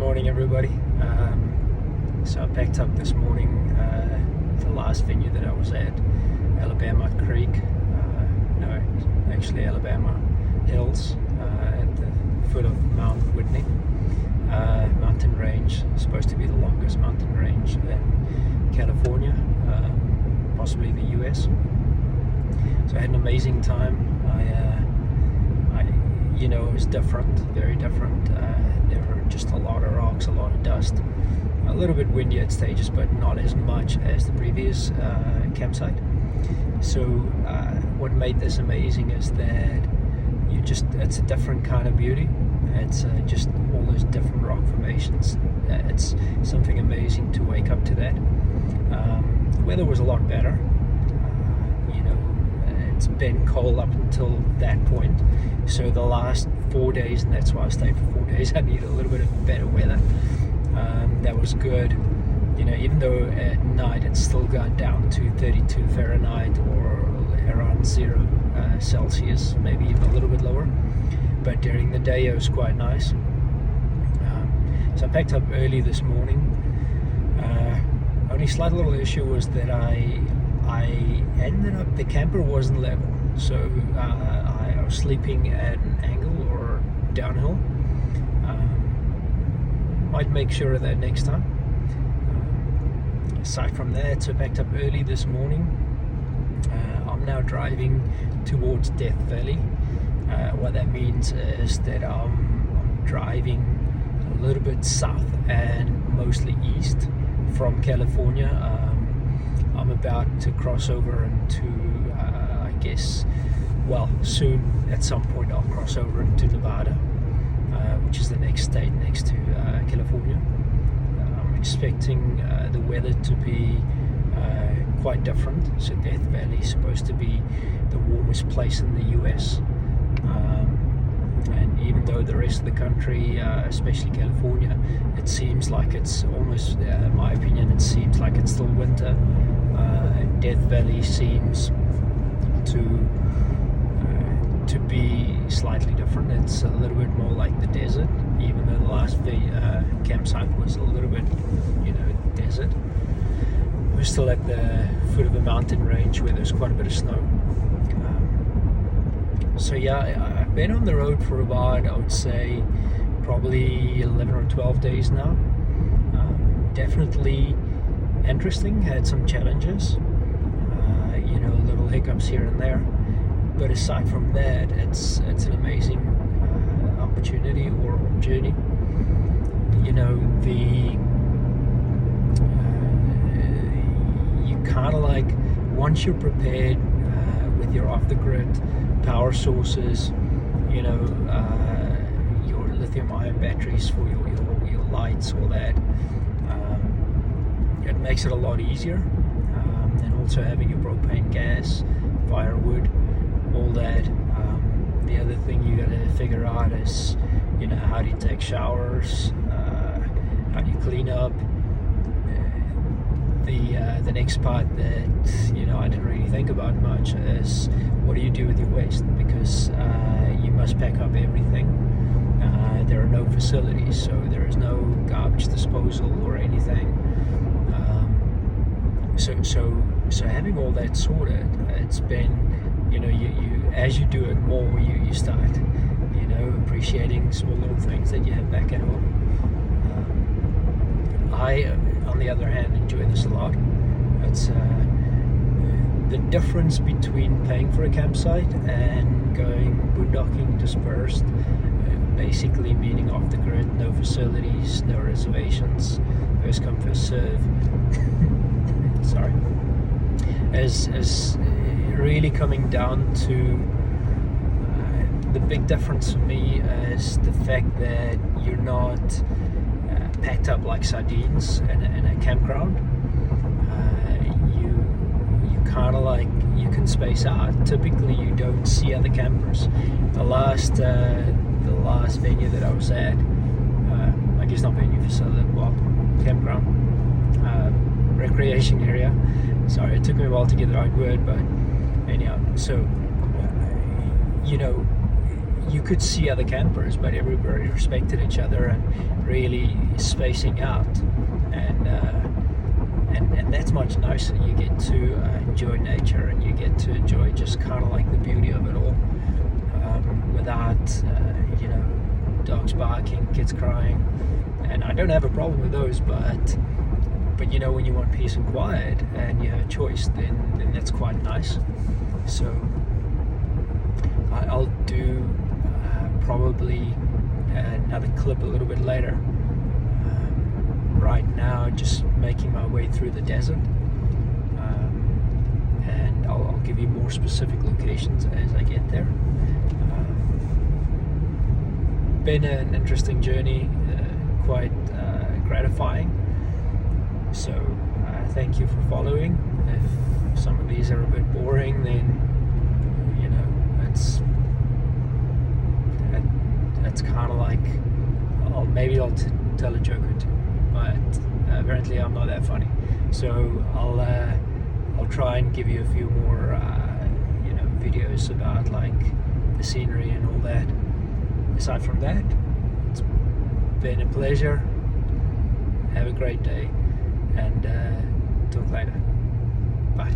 morning, everybody. So I packed up this morning. The last venue that I was at, Alabama Creek. No, actually Alabama Hills, at the foot of Mount Whitney mountain range. Supposed to be the longest mountain range in California, possibly the US. So I had an amazing time. It was different, very different. There were just a lot of rocks, a lot of dust, a little bit windy at stages, but not as much as the previous campsite. So what made this amazing is that it's a different kind of beauty. It's just all those different rock formations. It's something amazing to wake up to that. The weather was a lot better. It's been cold up until that point. So the last 4 days, and that's why I stayed for 4 days, I needed a little bit of better weather. That was good. Even though at night it's still got down to 32 Fahrenheit or around 0 Celsius, maybe even a little bit lower. But during the day it was quite nice. So I packed up early this morning. Only slight little issue was that I ended up, the camper wasn't level, so I was sleeping at an angle or downhill. Might make sure of that next time. Aside from that, so I packed up early this morning. I'm now driving towards Death Valley. What that means is that I'm driving a little bit south and mostly east from California. I'm about to cross over into, soon at some point I'll cross over into Nevada, which is the next state next to California. I'm expecting the weather to be quite different. So Death Valley is supposed to be the warmest place in the US. And even though the rest of the country, especially California, it seems like it's almost, in my opinion, it seems like it's still winter. Death Valley seems to be slightly different. It's a little bit more like the desert, even though the last campsite was a little bit, desert. We're still at the foot of a mountain range where there's quite a bit of snow. So yeah, I've been on the road for about, I would say, probably 11 or 12 days now. Definitely interesting, had some challenges, little hiccups here and there. But aside from that, it's an amazing opportunity or journey. You kind of like, once you're prepared with your off-the-grid power sources, your lithium-ion batteries for your lights, all that, it makes it a lot easier. And also having your propane gas, firewood, all that. The other thing you got to figure out is, how do you take showers, how do you clean up. The next part that I didn't really think about much is, what do you do with your waste? Because you must pack up everything. There are no facilities, so there is no garbage disposal or anything. So having all that sorted, it's been, you as you do it more, you start, appreciating small little things that you have back at home. I, on the other hand, enjoy this a lot. It's the difference between paying for a campsite and going boondocking dispersed, basically meaning off the grid, no facilities, no reservations, first come first serve. Sorry, is really coming down to the big difference for me is the fact that you're not packed up like sardines in a campground. You kind of like, you can space out. Typically you don't see other campers. The last venue that I was at, I guess not venue, facility, well, campground, recreation area. Sorry, it took me a while to get the right word, but anyhow, so you could see other campers, but everybody respected each other and really spacing out, and that's much nicer. You get to enjoy nature, and you get to enjoy just kind of like the beauty of it all, without dogs barking, kids crying. And I don't have a problem with those, but when you want peace and quiet and you have a choice, then that's quite nice. So I'll do probably another clip a little bit later. Right now, just making my way through the desert, and I'll give you more specific locations as I get there. Been an interesting journey, quite gratifying. So thank you for following. If some of these are a bit boring, then that's kind of like maybe I'll tell a joke or two, but apparently I'm not that funny. So I'll try and give you a few more videos about like the scenery and all that. Aside from that, it's been a pleasure. Have a great day, and talk later. Bye.